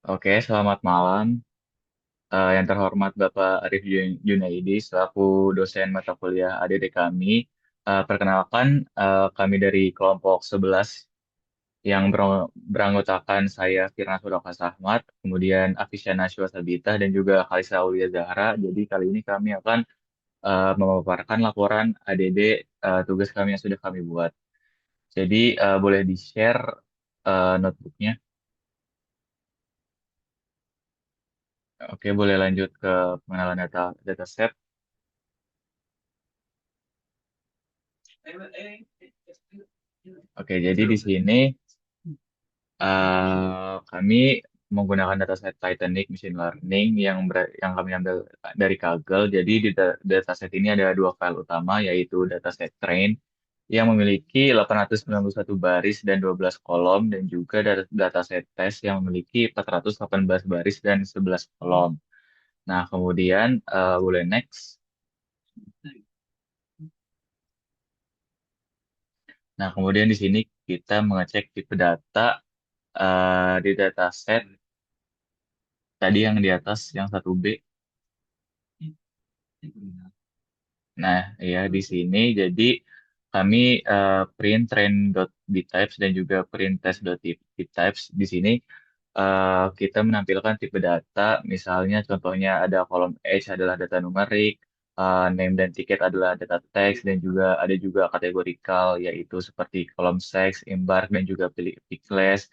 Oke, selamat malam. Yang terhormat Bapak Arif Junaidi, selaku dosen mata kuliah ADD kami. Perkenalkan, kami dari kelompok 11 yang beranggotakan saya Firna Sudokas Ahmad, kemudian Afisyana Syua Sabita, dan juga Kalisa Aulia Zahra. Jadi kali ini kami akan memaparkan laporan ADD tugas kami yang sudah kami buat. Jadi boleh di-share notebooknya. Oke, boleh lanjut ke pengenalan dataset. Oke, jadi di sini kami menggunakan dataset Titanic Machine Learning yang kami ambil dari Kaggle. Jadi di dataset ini ada dua file utama, yaitu dataset train yang memiliki 891 baris dan 12 kolom, dan juga dataset test yang memiliki 418 baris dan 11 kolom. Nah, kemudian boleh next. Nah, kemudian di sini kita mengecek tipe data di dataset tadi yang di atas, yang 1B. Nah, ya di sini jadi kami print train.btypes dan juga print test.btypes. Di sini kita menampilkan tipe data, misalnya contohnya ada kolom H adalah data numerik, name dan tiket adalah data teks, dan juga ada juga kategorikal, yaitu seperti kolom sex, embark, dan juga pilih pickless.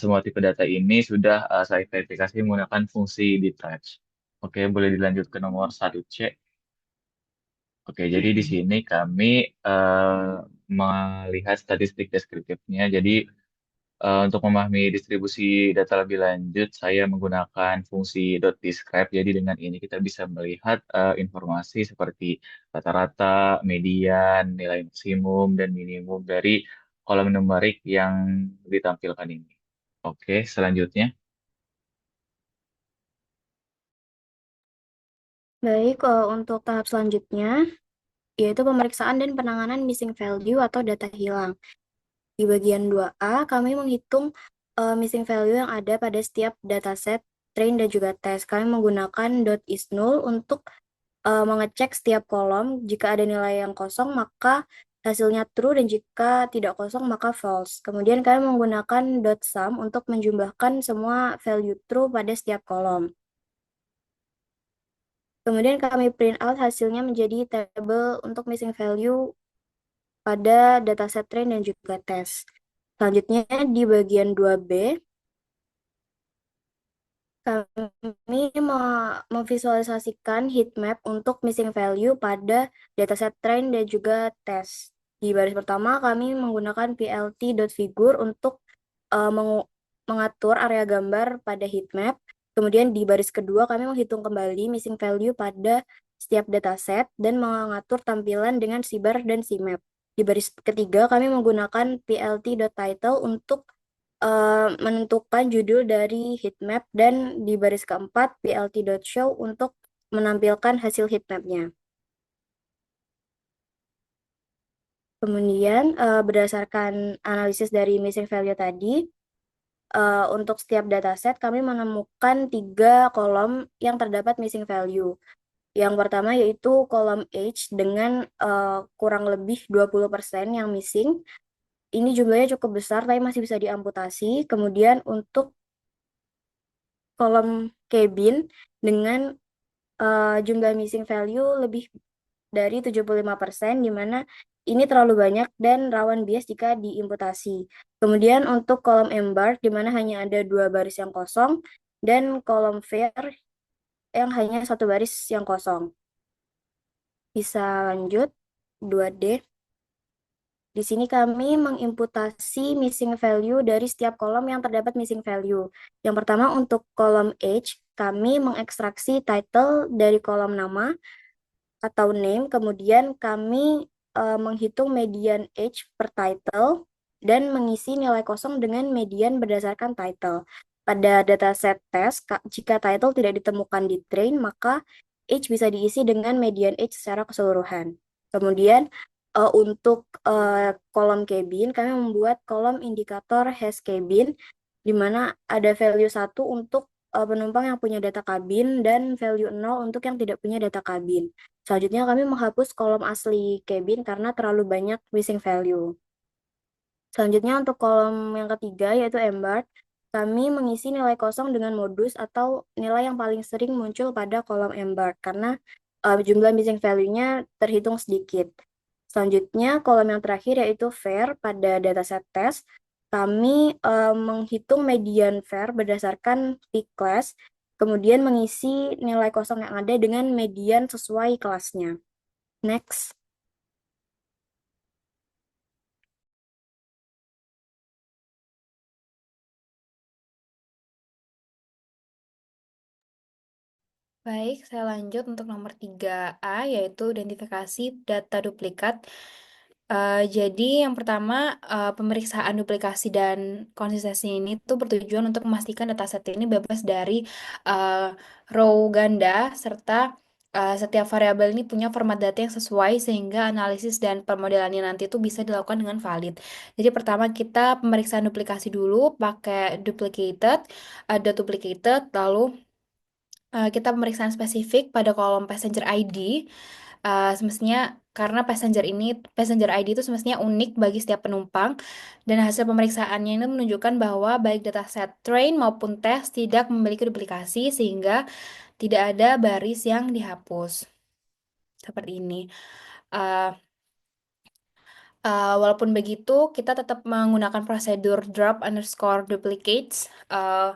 Semua tipe data ini sudah saya verifikasi menggunakan fungsi detach. Oke, boleh dilanjut ke nomor 1C. Oke, jadi di sini kami melihat statistik deskriptifnya. Jadi untuk memahami distribusi data lebih lanjut, saya menggunakan fungsi .describe. Jadi dengan ini kita bisa melihat informasi seperti rata-rata, median, nilai maksimum, dan minimum dari kolom numerik yang ditampilkan ini. Oke, selanjutnya. Baik, untuk tahap selanjutnya, yaitu pemeriksaan dan penanganan missing value atau data hilang. Di bagian 2A, kami menghitung missing value yang ada pada setiap dataset, train, dan juga tes. Kami menggunakan .isNull untuk mengecek setiap kolom. Jika ada nilai yang kosong, maka hasilnya true, dan jika tidak kosong, maka false. Kemudian kami menggunakan .sum untuk menjumlahkan semua value true pada setiap kolom. Kemudian kami print out hasilnya menjadi tabel untuk missing value pada dataset train dan juga tes. Selanjutnya di bagian 2B, kami memvisualisasikan heat map untuk missing value pada dataset train dan juga tes. Di baris pertama, kami menggunakan plt.figure untuk eh, mengu- mengatur area gambar pada heat map. Kemudian di baris kedua, kami menghitung kembali missing value pada setiap dataset dan mengatur tampilan dengan sibar dan cmap. Di baris ketiga, kami menggunakan plt.title untuk menentukan judul dari heatmap, dan di baris keempat plt.show untuk menampilkan hasil heatmapnya. Kemudian berdasarkan analisis dari missing value tadi, untuk setiap dataset kami menemukan 3 kolom yang terdapat missing value. Yang pertama yaitu kolom H dengan kurang lebih 20% yang missing. Ini jumlahnya cukup besar tapi masih bisa diamputasi. Kemudian untuk kolom cabin dengan jumlah missing value lebih dari 75%, di mana ini terlalu banyak dan rawan bias jika diimputasi. Kemudian untuk kolom embark, di mana hanya ada 2 baris yang kosong, dan kolom fair yang hanya 1 baris yang kosong. Bisa lanjut, 2D. Di sini kami mengimputasi missing value dari setiap kolom yang terdapat missing value. Yang pertama untuk kolom H, kami mengekstraksi title dari kolom nama atau name, kemudian kami menghitung median H per title dan mengisi nilai kosong dengan median berdasarkan title. Pada dataset test, jika title tidak ditemukan di train, maka H bisa diisi dengan median H secara keseluruhan. Kemudian untuk kolom cabin, kami membuat kolom indikator hash cabin di mana ada value satu untuk penumpang yang punya data kabin dan value nol untuk yang tidak punya data kabin. Selanjutnya kami menghapus kolom asli cabin karena terlalu banyak missing value. Selanjutnya untuk kolom yang ketiga yaitu embark, kami mengisi nilai kosong dengan modus atau nilai yang paling sering muncul pada kolom embark karena jumlah missing value-nya terhitung sedikit. Selanjutnya kolom yang terakhir yaitu fair pada dataset test, kami menghitung median fair berdasarkan P-class, kemudian mengisi nilai kosong yang ada dengan median sesuai kelasnya. Next. Baik, saya lanjut untuk nomor 3A, yaitu identifikasi data duplikat. Jadi yang pertama, pemeriksaan duplikasi dan konsistensi ini tuh bertujuan untuk memastikan dataset ini bebas dari uh, row ganda, serta setiap variabel ini punya format data yang sesuai sehingga analisis dan pemodelannya nanti itu bisa dilakukan dengan valid. Jadi pertama kita pemeriksaan duplikasi dulu pakai duplicated, ada duplicated, lalu kita pemeriksaan spesifik pada kolom passenger ID. Semestinya karena passenger ID itu semestinya unik bagi setiap penumpang dan hasil pemeriksaannya ini menunjukkan bahwa baik dataset train maupun tes tidak memiliki duplikasi sehingga tidak ada baris yang dihapus. Seperti ini. Uh, Walaupun begitu, kita tetap menggunakan prosedur drop underscore duplicates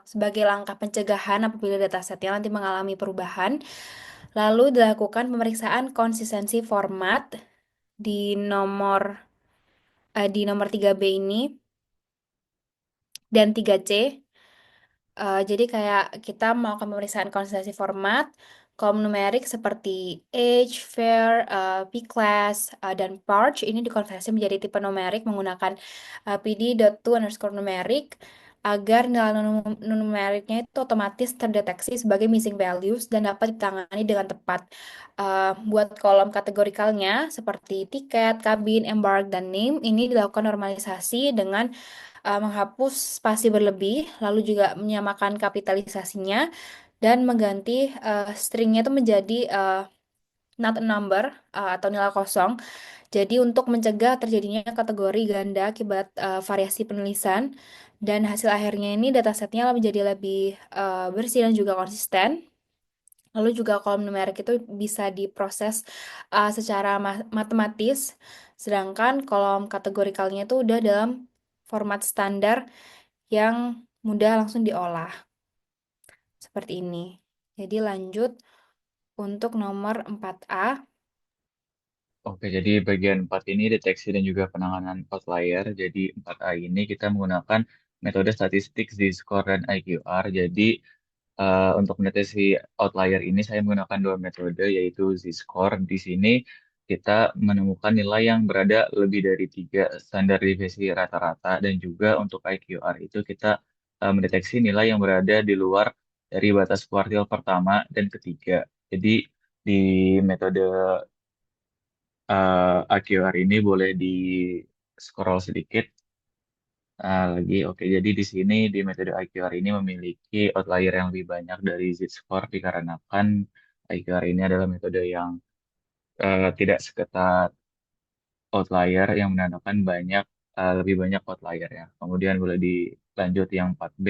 sebagai langkah pencegahan apabila datasetnya nanti mengalami perubahan. Lalu dilakukan pemeriksaan konsistensi format di nomor di nomor 3B ini dan 3C. Jadi kayak kita melakukan pemeriksaan konsistensi format, kolom numerik seperti age, fair, P-class, dan parch ini dikonversi menjadi tipe numerik menggunakan pd.to_numerik agar nilai numeriknya itu otomatis terdeteksi sebagai missing values dan dapat ditangani dengan tepat. Buat kolom kategorikalnya seperti tiket, kabin, embark, dan name ini dilakukan normalisasi dengan menghapus spasi berlebih, lalu juga menyamakan kapitalisasinya dan mengganti stringnya itu menjadi not a number atau nilai kosong. Jadi untuk mencegah terjadinya kategori ganda akibat variasi penulisan dan hasil akhirnya ini datasetnya menjadi lebih bersih dan juga konsisten. Lalu juga kolom numerik itu bisa diproses secara matematis, sedangkan kolom kategorikalnya itu udah dalam format standar yang mudah langsung diolah. Seperti ini. Jadi lanjut untuk nomor 4A. Oke, jadi bagian 4 ini deteksi dan juga penanganan outlier. Jadi 4A ini kita menggunakan metode statistik Z-score dan IQR. Jadi untuk mendeteksi outlier ini saya menggunakan dua metode yaitu Z-score. Di sini kita menemukan nilai yang berada lebih dari tiga standar deviasi rata-rata dan juga untuk IQR itu kita mendeteksi nilai yang berada di luar dari batas kuartil pertama dan ketiga. Jadi di metode AQR ini boleh di scroll sedikit lagi. Oke, jadi di sini di metode IQR ini memiliki outlier yang lebih banyak dari Z-score dikarenakan IQR ini adalah metode yang tidak seketat outlier yang menandakan lebih banyak outlier ya. Kemudian boleh dilanjut yang 4B.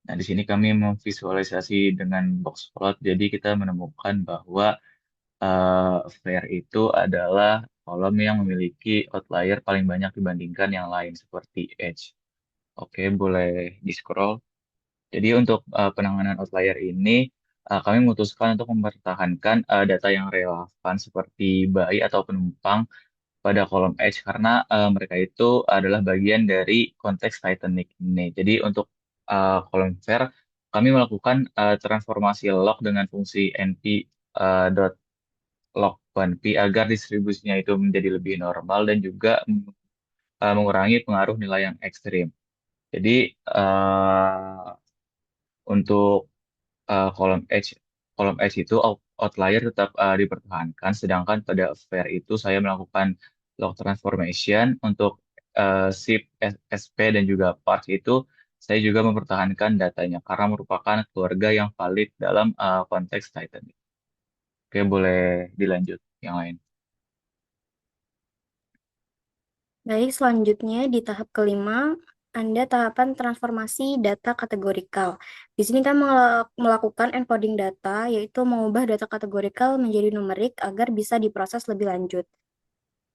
Nah, di sini kami memvisualisasi dengan box plot. Jadi kita menemukan bahwa fair itu adalah kolom yang memiliki outlier paling banyak dibandingkan yang lain seperti edge. Oke, boleh di-scroll. Jadi untuk penanganan outlier ini, kami memutuskan untuk mempertahankan data yang relevan seperti bayi atau penumpang pada kolom edge karena mereka itu adalah bagian dari konteks Titanic ini. Jadi untuk kolom fair, kami melakukan transformasi log dengan fungsi np log 1p agar distribusinya itu menjadi lebih normal dan juga mengurangi pengaruh nilai yang ekstrim. Jadi untuk kolom edge itu outlier tetap dipertahankan, sedangkan pada fair itu saya melakukan log transformation untuk SIP, SP, dan juga PARS itu saya juga mempertahankan datanya karena merupakan keluarga yang valid dalam konteks Titanic. Oke, boleh dilanjut yang lain. Baik, selanjutnya di tahap kelima, ada tahapan transformasi data kategorikal. Di sini kan melakukan encoding data, yaitu mengubah data kategorikal menjadi numerik agar bisa diproses lebih lanjut.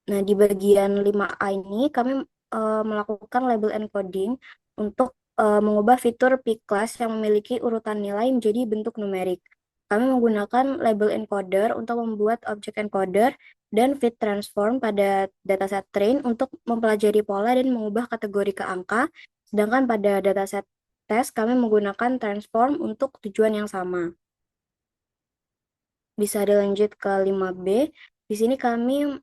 Nah, di bagian 5A ini kami melakukan label encoding untuk mengubah fitur P-class yang memiliki urutan nilai menjadi bentuk numerik. Kami menggunakan label encoder untuk membuat objek encoder dan fit transform pada dataset train untuk mempelajari pola dan mengubah kategori ke angka, sedangkan pada dataset test kami menggunakan transform untuk tujuan yang sama. Bisa dilanjut ke 5B. Di sini kami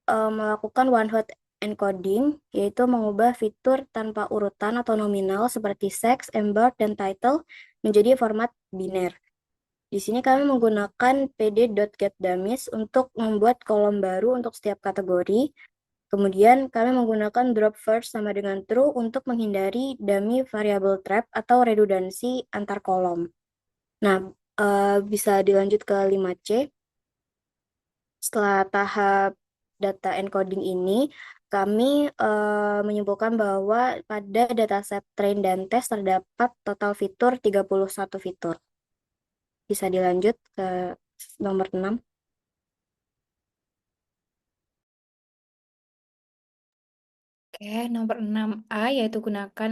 melakukan one hot encoding, yaitu mengubah fitur tanpa urutan atau nominal seperti sex, embark, dan title menjadi format biner. Di sini kami menggunakan pd.getDummies untuk membuat kolom baru untuk setiap kategori. Kemudian kami menggunakan drop first sama dengan true untuk menghindari dummy variable trap atau redundansi antar kolom. Nah, bisa dilanjut ke 5C. Setelah tahap data encoding ini, kami menyimpulkan bahwa pada dataset train dan test terdapat total fitur 31 fitur. Bisa dilanjut ke nomor 6. Oke, nomor 6A yaitu gunakan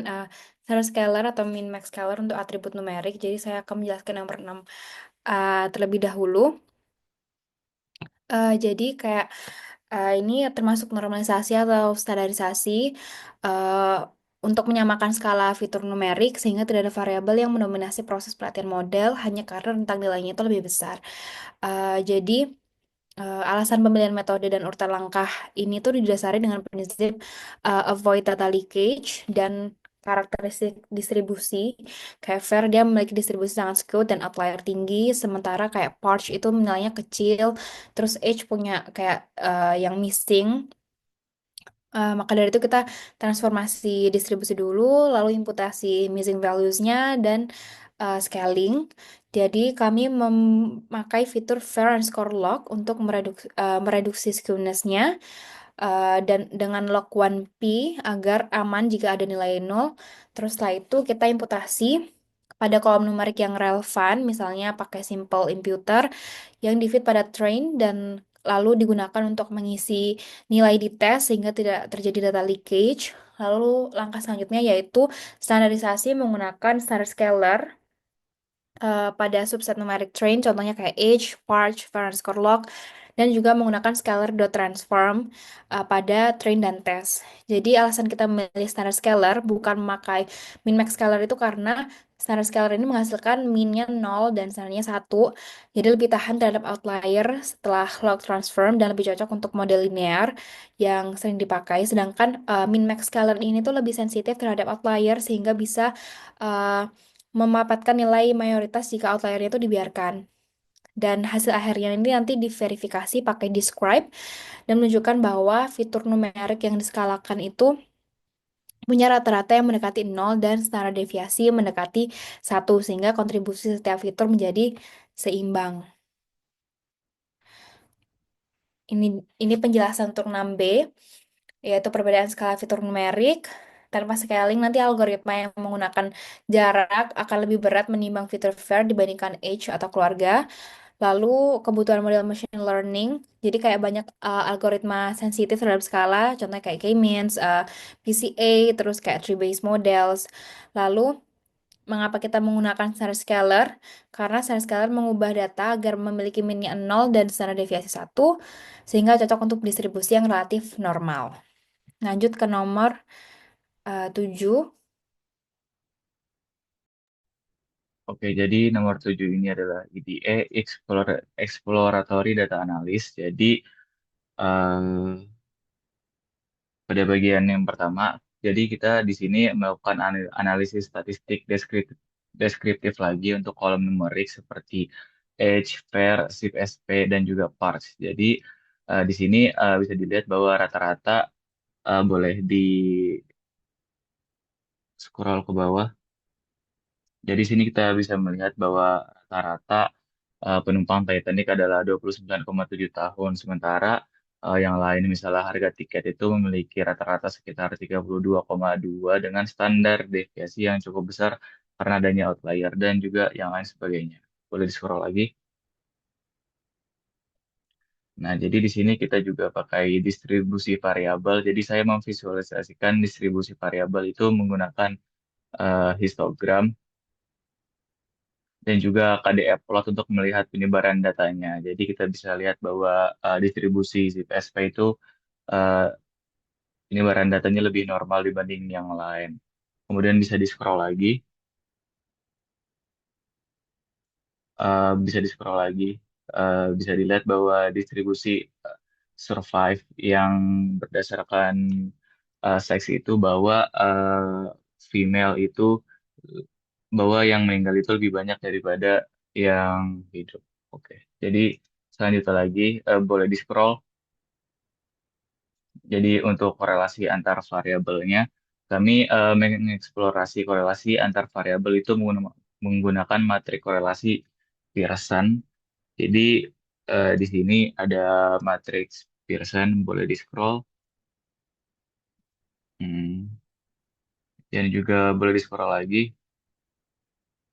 standard scalar atau min max scalar untuk atribut numerik. Jadi saya akan menjelaskan nomor 6A terlebih dahulu. Jadi kayak ini termasuk normalisasi atau standarisasi uh, untuk menyamakan skala fitur numerik sehingga tidak ada variabel yang mendominasi proses pelatihan model hanya karena rentang nilainya itu lebih besar. Jadi alasan pemilihan metode dan urutan langkah ini tuh didasari dengan prinsip avoid data leakage dan karakteristik distribusi. Kayak Fair dia memiliki distribusi sangat skewed dan outlier tinggi, sementara kayak Parch itu nilainya kecil, terus H punya kayak yang missing. Maka dari itu kita transformasi distribusi dulu, lalu imputasi missing values-nya dan scaling. Jadi kami memakai fitur Fair and Score Log untuk mereduksi skewness-nya dan dengan log 1p agar aman jika ada nilai 0. Terus setelah itu kita imputasi pada kolom numerik yang relevan, misalnya pakai simple imputer yang di-feed pada train dan lalu digunakan untuk mengisi nilai di tes sehingga tidak terjadi data leakage. Lalu langkah selanjutnya yaitu standarisasi menggunakan standard scalar pada subset numeric train, contohnya kayak age, parch, variance score log, dan juga menggunakan scalar dot transform pada train dan test. Jadi alasan kita memilih standard scalar bukan memakai min max scalar itu karena standard scalar ini menghasilkan minnya 0 dan standarnya 1. Jadi lebih tahan terhadap outlier setelah log transform dan lebih cocok untuk model linear yang sering dipakai. Sedangkan min max scalar ini tuh lebih sensitif terhadap outlier sehingga bisa uh, memapatkan nilai mayoritas jika outliernya itu dibiarkan. Dan hasil akhirnya ini nanti diverifikasi pakai describe dan menunjukkan bahwa fitur numerik yang diskalakan itu punya rata-rata yang mendekati 0 dan standar deviasi mendekati 1 sehingga kontribusi setiap fitur menjadi seimbang. Ini ini penjelasan untuk 6B yaitu perbedaan skala fitur numerik. Tanpa scaling, nanti algoritma yang menggunakan jarak akan lebih berat menimbang fitur fair dibandingkan age atau keluarga. Lalu kebutuhan model machine learning, jadi kayak banyak algoritma sensitif terhadap skala, contohnya kayak K-means, PCA, terus kayak tree-based models. Lalu mengapa kita menggunakan standard scalar? Karena standard scalar mengubah data agar memiliki minnya 0 dan standar deviasi 1, sehingga cocok untuk distribusi yang relatif normal. Lanjut ke nomor 7. Oke, jadi nomor 7 ini adalah EDA, Exploratory Data Analysis. Jadi, eh, pada bagian yang pertama, jadi kita di sini melakukan analisis statistik deskriptif lagi untuk kolom numerik seperti age, var, SIP, SP, dan juga parts. Jadi, di sini bisa dilihat bahwa rata-rata boleh di scroll ke bawah. Jadi sini kita bisa melihat bahwa rata-rata penumpang Titanic adalah 29,7 tahun, sementara yang lain misalnya harga tiket itu memiliki rata-rata sekitar 32,2 dengan standar deviasi yang cukup besar karena adanya outlier dan juga yang lain sebagainya. Boleh di-scroll lagi. Nah, jadi di sini kita juga pakai distribusi variabel. Jadi saya memvisualisasikan distribusi variabel itu menggunakan histogram dan juga KDE plot untuk melihat penyebaran datanya. Jadi kita bisa lihat bahwa distribusi ZPSP itu eh, penyebaran datanya lebih normal dibanding yang lain. Kemudian bisa di-scroll lagi, bisa di-scroll lagi, bisa dilihat bahwa distribusi eh, survive yang berdasarkan seks itu bahwa female itu bahwa yang meninggal itu lebih banyak daripada yang hidup. Oke, jadi selanjutnya lagi boleh di-scroll. Jadi untuk korelasi antar variabelnya, kami mengeksplorasi korelasi antar variabel itu menggunakan matrik korelasi Pearson. Jadi di sini ada matriks Pearson, boleh di-scroll. Hmm, dan juga boleh di-scroll lagi.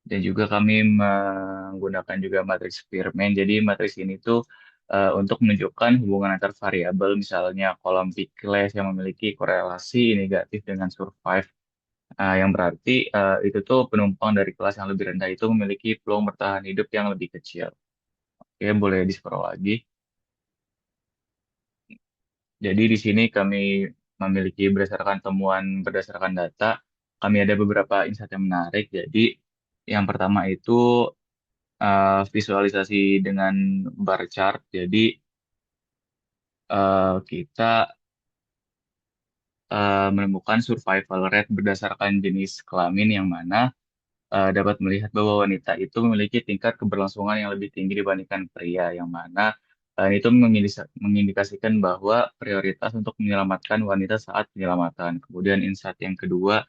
Dan juga kami menggunakan juga matriks Spearman. Jadi matriks ini tuh untuk menunjukkan hubungan antar variabel, misalnya kolom P-class yang memiliki korelasi negatif dengan survive. Yang berarti itu tuh penumpang dari kelas yang lebih rendah itu memiliki peluang bertahan hidup yang lebih kecil. Oke, boleh di-scroll lagi. Jadi di sini kami memiliki berdasarkan temuan berdasarkan data, kami ada beberapa insight yang menarik. Jadi yang pertama itu visualisasi dengan bar chart. Jadi kita menemukan survival rate berdasarkan jenis kelamin yang mana dapat melihat bahwa wanita itu memiliki tingkat keberlangsungan yang lebih tinggi dibandingkan pria, yang mana itu mengindikasikan bahwa prioritas untuk menyelamatkan wanita saat penyelamatan. Kemudian insight yang kedua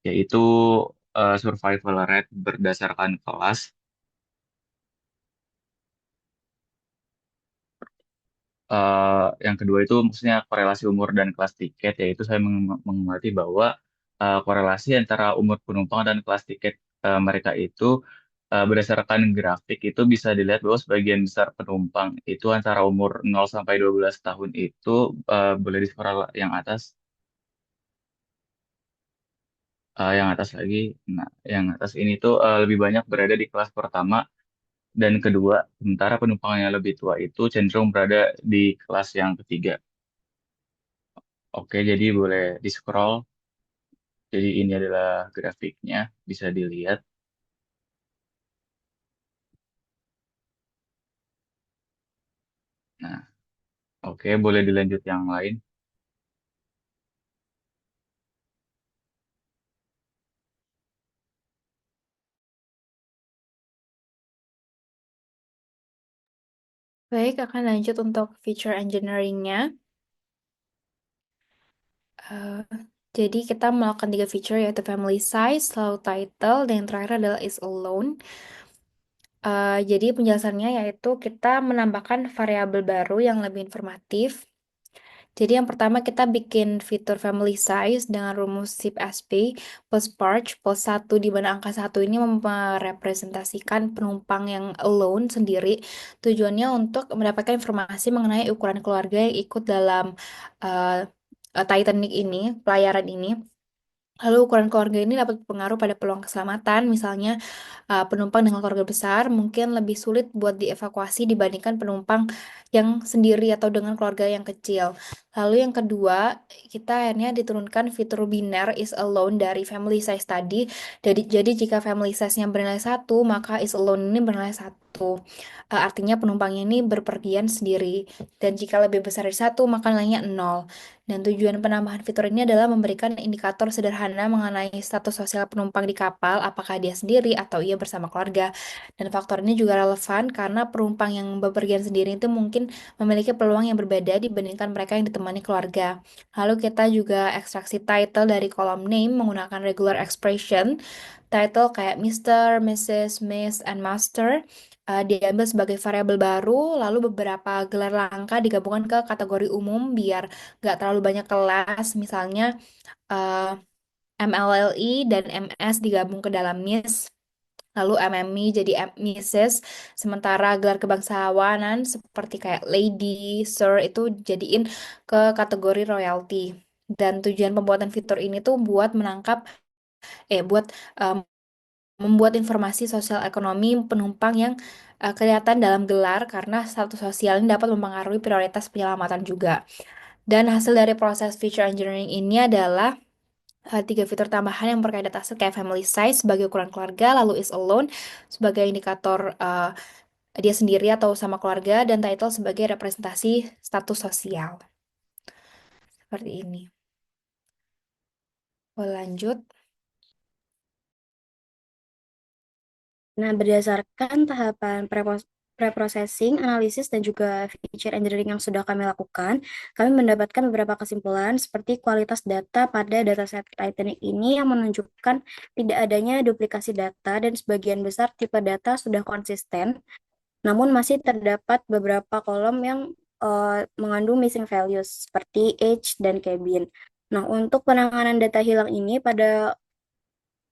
yaitu survival rate berdasarkan kelas. Yang kedua itu maksudnya korelasi umur dan kelas tiket, yaitu saya mengerti bahwa korelasi antara umur penumpang dan kelas tiket mereka itu berdasarkan grafik itu bisa dilihat bahwa sebagian besar penumpang itu antara umur 0 sampai 12 tahun itu boleh di scroll yang atas, yang atas lagi. Nah, yang atas ini tuh lebih banyak berada di kelas pertama dan kedua, sementara penumpang yang lebih tua itu cenderung berada di kelas yang ketiga. Oke, jadi boleh di-scroll. Jadi ini adalah grafiknya, bisa dilihat. Nah, oke, boleh dilanjut yang lain. Baik, akan lanjut untuk feature engineering-nya. Eh, jadi kita melakukan 3 feature yaitu family size, lalu title, dan yang terakhir adalah is alone. Jadi penjelasannya yaitu kita menambahkan variabel baru yang lebih informatif. Jadi yang pertama kita bikin fitur family size dengan rumus SIP-SP plus Parch plus 1 di mana angka 1 ini merepresentasikan penumpang yang alone sendiri. Tujuannya untuk mendapatkan informasi mengenai ukuran keluarga yang ikut dalam uh, Titanic ini, pelayaran ini. Lalu ukuran keluarga ini dapat berpengaruh pada peluang keselamatan, misalnya penumpang dengan keluarga besar mungkin lebih sulit buat dievakuasi dibandingkan penumpang yang sendiri atau dengan keluarga yang kecil. Lalu yang kedua, kita akhirnya diturunkan fitur biner is alone dari family size tadi. Jadi jika family size-nya bernilai 1, maka is alone ini bernilai 1. Artinya penumpangnya ini berpergian sendiri. Dan jika lebih besar dari 1, maka nilainya 0. Dan tujuan penambahan fitur ini adalah memberikan indikator sederhana mengenai status sosial penumpang di kapal, apakah dia sendiri atau ia bersama keluarga. Dan faktor ini juga relevan karena penumpang yang bepergian sendiri itu mungkin memiliki peluang yang berbeda dibandingkan mereka yang ditemani ditemani keluarga. Lalu kita juga ekstraksi title dari kolom name menggunakan regular expression. Title kayak Mr., Mrs., Miss, and Master diambil sebagai variabel baru, lalu beberapa gelar langka digabungkan ke kategori umum biar nggak terlalu banyak kelas, misalnya eh, MLLE dan MS digabung ke dalam Miss, lalu MME jadi Mrs. Sementara gelar kebangsawanan seperti kayak Lady, Sir itu jadiin ke kategori royalty. Dan tujuan pembuatan fitur ini tuh buat em, membuat informasi sosial ekonomi penumpang yang kelihatan dalam gelar karena status sosial ini dapat mempengaruhi prioritas penyelamatan juga. Dan hasil dari proses feature engineering ini adalah tiga fitur tambahan yang berkaitan data set kayak family size sebagai ukuran keluarga, lalu is alone sebagai indikator dia sendiri atau sama keluarga, dan title sebagai representasi status sosial. Seperti ini. Boleh lanjut? Nah, berdasarkan tahapan preprocessing, analisis, dan juga feature engineering yang sudah kami lakukan, kami mendapatkan beberapa kesimpulan seperti kualitas data pada dataset Titanic ini yang menunjukkan tidak adanya duplikasi data dan sebagian besar tipe data sudah konsisten, namun masih terdapat beberapa kolom yang mengandung missing values seperti age dan cabin. Nah, untuk penanganan data hilang ini pada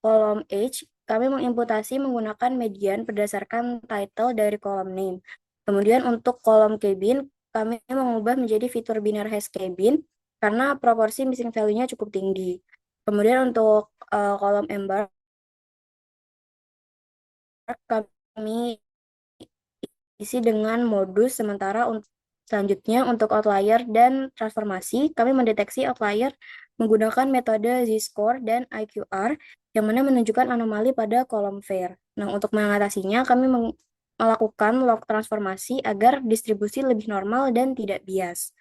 kolom age, kami mengimputasi menggunakan median berdasarkan title dari kolom name. Kemudian untuk kolom cabin, kami mengubah menjadi fitur binary hash cabin karena proporsi missing value-nya cukup tinggi. Kemudian untuk kolom embark, kami isi dengan modus sementara. Selanjutnya, untuk outlier dan transformasi, kami mendeteksi outlier menggunakan metode z-score dan IQR yang mana menunjukkan anomali pada kolom var. Nah, untuk mengatasinya, kami melakukan log transformasi agar distribusi lebih normal dan tidak bias.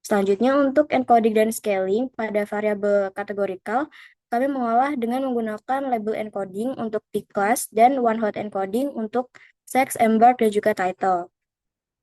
Selanjutnya, untuk encoding dan scaling pada variabel kategorikal, kami mengolah dengan menggunakan label encoding untuk peak class dan one hot encoding untuk sex, embark, dan juga title.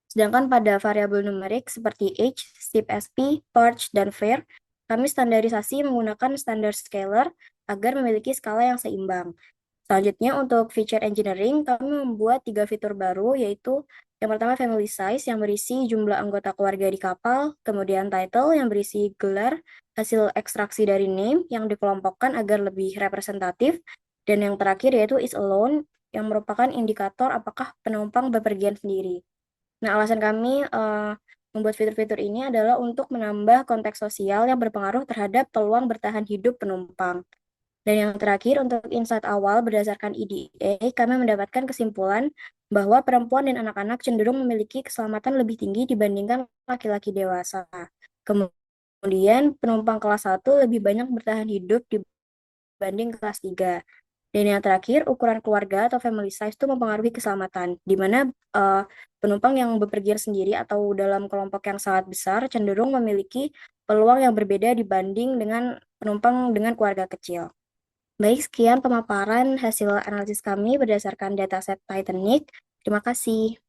Sedangkan pada variabel numerik seperti age, SIP SP, Parch, dan var, kami standarisasi menggunakan standar scaler agar memiliki skala yang seimbang. Selanjutnya untuk feature engineering, kami membuat 3 fitur baru, yaitu yang pertama family size yang berisi jumlah anggota keluarga di kapal, kemudian title yang berisi gelar, hasil ekstraksi dari name yang dikelompokkan agar lebih representatif, dan yang terakhir yaitu is alone yang merupakan indikator apakah penumpang bepergian sendiri. Nah, alasan kami membuat fitur-fitur ini adalah untuk menambah konteks sosial yang berpengaruh terhadap peluang bertahan hidup penumpang. Dan yang terakhir, untuk insight awal berdasarkan EDA, kami mendapatkan kesimpulan bahwa perempuan dan anak-anak cenderung memiliki keselamatan lebih tinggi dibandingkan laki-laki dewasa. Kemudian, penumpang kelas 1 lebih banyak bertahan hidup dibanding kelas 3. Dan yang terakhir, ukuran keluarga atau family size itu mempengaruhi keselamatan, di mana penumpang yang bepergian sendiri atau dalam kelompok yang sangat besar cenderung memiliki peluang yang berbeda dibanding dengan penumpang dengan keluarga kecil. Baik, sekian pemaparan hasil analisis kami berdasarkan dataset Titanic. Terima kasih.